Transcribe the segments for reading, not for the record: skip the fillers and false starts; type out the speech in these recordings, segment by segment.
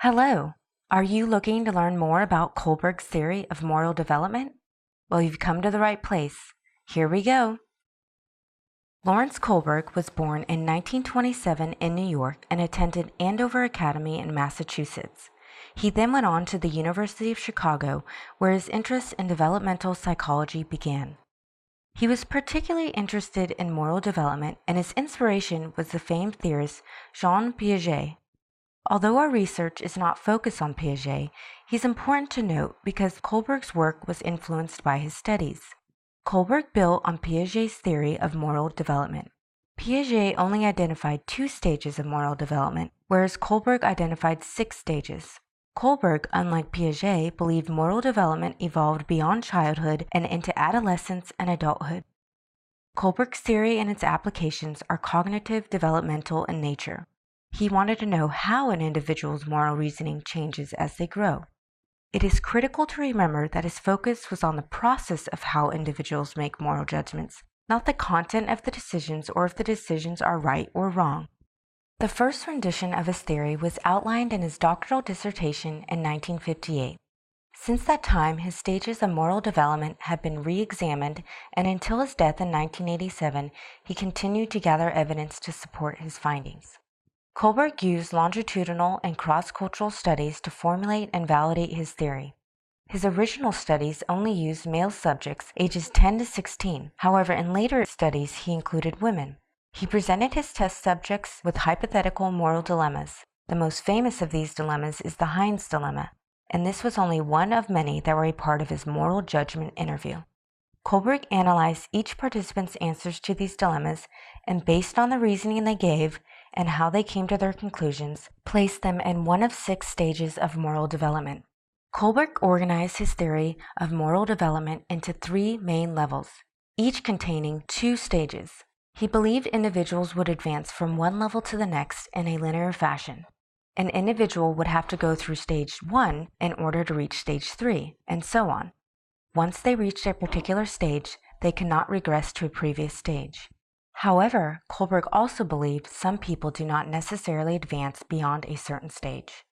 Hello. Are you looking to learn more about Kohlberg's theory of moral development? Well, you've come to the right place. Here we go. Lawrence Kohlberg was born in 1927 in New York and attended Andover Academy in Massachusetts. He then went on to the University of Chicago, where his interest in developmental psychology began. He was particularly interested in moral development, and his inspiration was the famed theorist Jean Piaget. Although our research is not focused on Piaget, he's important to note because Kohlberg's work was influenced by his studies. Kohlberg built on Piaget's theory of moral development. Piaget only identified 2 stages of moral development, whereas Kohlberg identified 6 stages. Kohlberg, unlike Piaget, believed moral development evolved beyond childhood and into adolescence and adulthood. Kohlberg's theory and its applications are cognitive, developmental in nature. He wanted to know how an individual's moral reasoning changes as they grow. It is critical to remember that his focus was on the process of how individuals make moral judgments, not the content of the decisions or if the decisions are right or wrong. The first rendition of his theory was outlined in his doctoral dissertation in 1958. Since that time, his stages of moral development have been re-examined, and until his death in 1987, he continued to gather evidence to support his findings. Kohlberg used longitudinal and cross-cultural studies to formulate and validate his theory. His original studies only used male subjects ages 10 to 16. However, in later studies, he included women. He presented his test subjects with hypothetical moral dilemmas. The most famous of these dilemmas is the Heinz dilemma, and this was only one of many that were a part of his moral judgment interview. Kohlberg analyzed each participant's answers to these dilemmas and, based on the reasoning they gave and how they came to their conclusions, placed them in one of 6 stages of moral development. Kohlberg organized his theory of moral development into 3 main levels, each containing 2 stages. He believed individuals would advance from one level to the next in a linear fashion. An individual would have to go through stage 1 in order to reach stage 3, and so on. Once they reached a particular stage, they could not regress to a previous stage. However, Kohlberg also believed some people do not necessarily advance beyond a certain stage.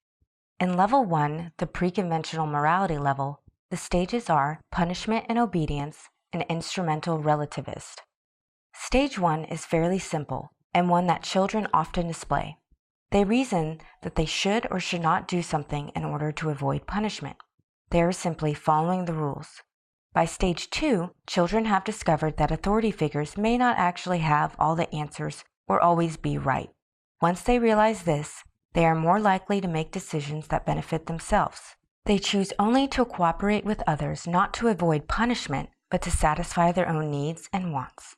In level 1, the pre-conventional morality level, the stages are punishment and obedience and instrumental relativist. Stage 1 is fairly simple and one that children often display. They reason that they should or should not do something in order to avoid punishment. They are simply following the rules. By stage 2, children have discovered that authority figures may not actually have all the answers or always be right. Once they realize this, they are more likely to make decisions that benefit themselves. They choose only to cooperate with others, not to avoid punishment, but to satisfy their own needs and wants.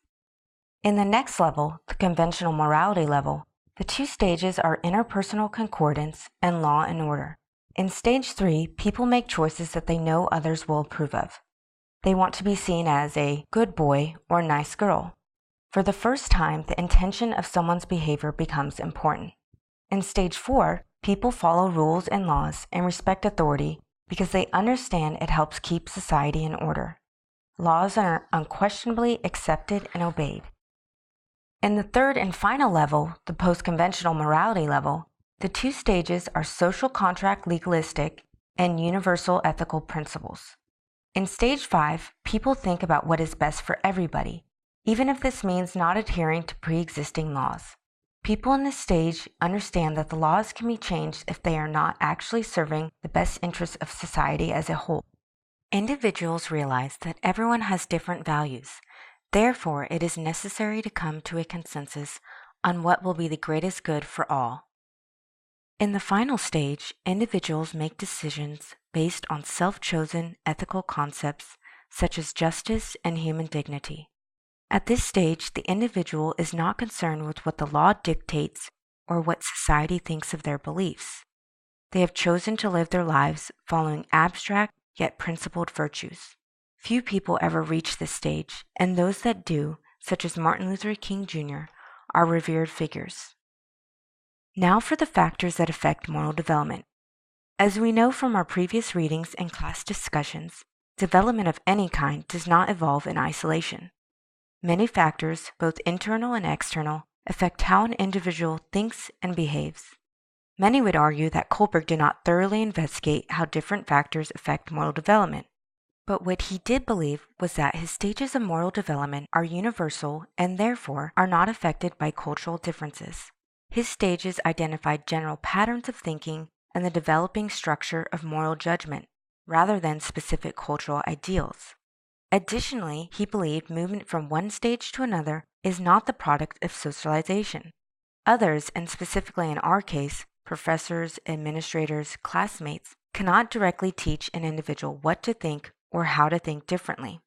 In the next level, the conventional morality level, the 2 stages are interpersonal concordance and law and order. In stage 3, people make choices that they know others will approve of. They want to be seen as a good boy or nice girl. For the first time, the intention of someone's behavior becomes important. In stage 4, people follow rules and laws and respect authority because they understand it helps keep society in order. Laws are unquestionably accepted and obeyed. In the third and final level, the post-conventional morality level, the 2 stages are social contract legalistic and universal ethical principles. In stage 5, people think about what is best for everybody, even if this means not adhering to pre-existing laws. People in this stage understand that the laws can be changed if they are not actually serving the best interests of society as a whole. Individuals realize that everyone has different values. Therefore, it is necessary to come to a consensus on what will be the greatest good for all. In the final stage, individuals make decisions based on self-chosen ethical concepts such as justice and human dignity. At this stage, the individual is not concerned with what the law dictates or what society thinks of their beliefs. They have chosen to live their lives following abstract yet principled virtues. Few people ever reach this stage, and those that do, such as Martin Luther King Jr., are revered figures. Now for the factors that affect moral development. As we know from our previous readings and class discussions, development of any kind does not evolve in isolation. Many factors, both internal and external, affect how an individual thinks and behaves. Many would argue that Kohlberg did not thoroughly investigate how different factors affect moral development. But what he did believe was that his stages of moral development are universal and therefore are not affected by cultural differences. His stages identified general patterns of thinking and the developing structure of moral judgment, rather than specific cultural ideals. Additionally, he believed movement from one stage to another is not the product of socialization. Others, and specifically in our case, professors, administrators, classmates, cannot directly teach an individual what to think or how to think differently.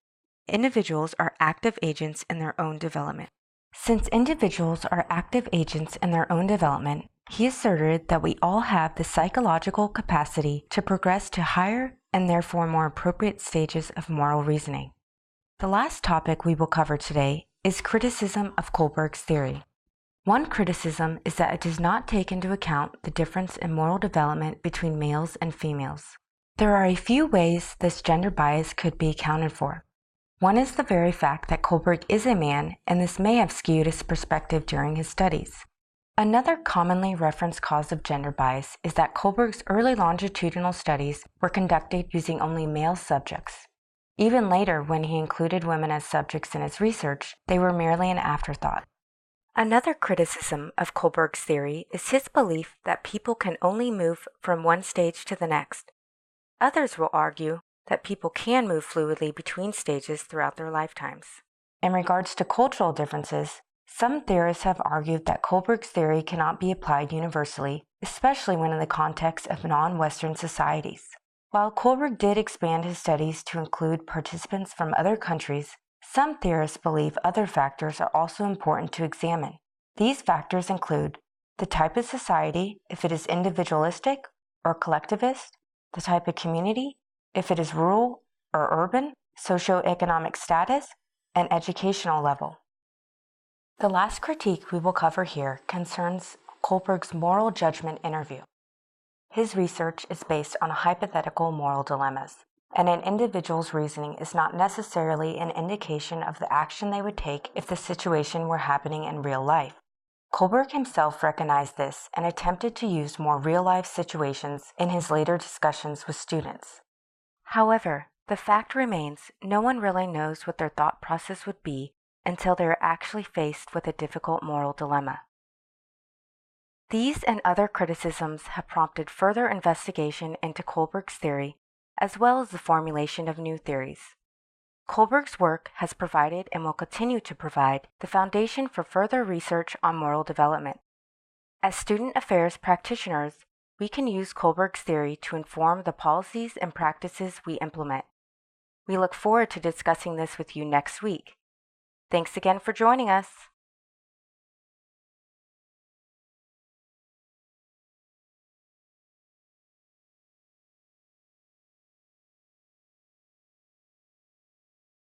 Individuals are active agents in their own development. Since individuals are active agents in their own development, he asserted that we all have the psychological capacity to progress to higher and therefore more appropriate stages of moral reasoning. The last topic we will cover today is criticism of Kohlberg's theory. One criticism is that it does not take into account the difference in moral development between males and females. There are a few ways this gender bias could be accounted for. One is the very fact that Kohlberg is a man, and this may have skewed his perspective during his studies. Another commonly referenced cause of gender bias is that Kohlberg's early longitudinal studies were conducted using only male subjects. Even later, when he included women as subjects in his research, they were merely an afterthought. Another criticism of Kohlberg's theory is his belief that people can only move from one stage to the next. Others will argue that people can move fluidly between stages throughout their lifetimes. In regards to cultural differences, some theorists have argued that Kohlberg's theory cannot be applied universally, especially when in the context of non-Western societies. While Kohlberg did expand his studies to include participants from other countries, some theorists believe other factors are also important to examine. These factors include the type of society, if it is individualistic or collectivist, the type of community, if it is rural or urban, socioeconomic status, and educational level. The last critique we will cover here concerns Kohlberg's moral judgment interview. His research is based on hypothetical moral dilemmas, and an individual's reasoning is not necessarily an indication of the action they would take if the situation were happening in real life. Kohlberg himself recognized this and attempted to use more real-life situations in his later discussions with students. However, the fact remains no one really knows what their thought process would be until they are actually faced with a difficult moral dilemma. These and other criticisms have prompted further investigation into Kohlberg's theory, as well as the formulation of new theories. Kohlberg's work has provided and will continue to provide the foundation for further research on moral development. As student affairs practitioners, we can use Kohlberg's theory to inform the policies and practices we implement. We look forward to discussing this with you next week. Thanks again for joining us.